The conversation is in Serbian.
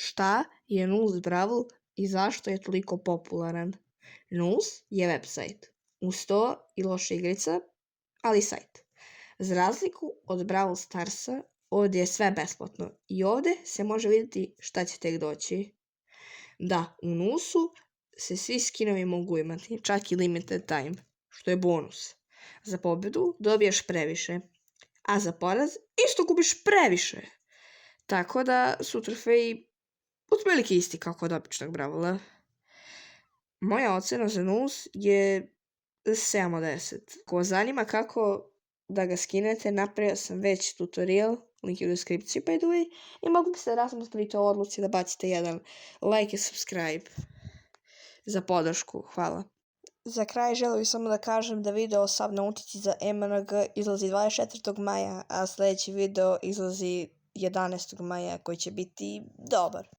Šta je Nus Brawl i zašto je toliko popularan? Nus je website. Uz to i loša igrica, ali sajt. Za razliku od Brawl Starsa, ovdje je sve besplatno i ovdje se može vidjeti šta će tek doći. Da, u Nusu se svi skinovi mogu imati, čak i limited time, što je bonus. Za pobjedu dobiješ previše, a za poraz isto gubiš previše. Tako da su trofeji otprilike isti kao kod običnog Brawla. Moja ocena za Nus je 7 od 10. Ako vas zanima kako da ga skinete, napravio sam već tutorial, link je u deskripciji by the way, i mogli biste razmisliti o odluci da bacite jedan like i subscribe za podršku. Hvala. Za kraj želim samo da kažem da video Sav na utici za MNG izlazi 24. maja, a sljedeći video izlazi 11. maja koji će biti dobar.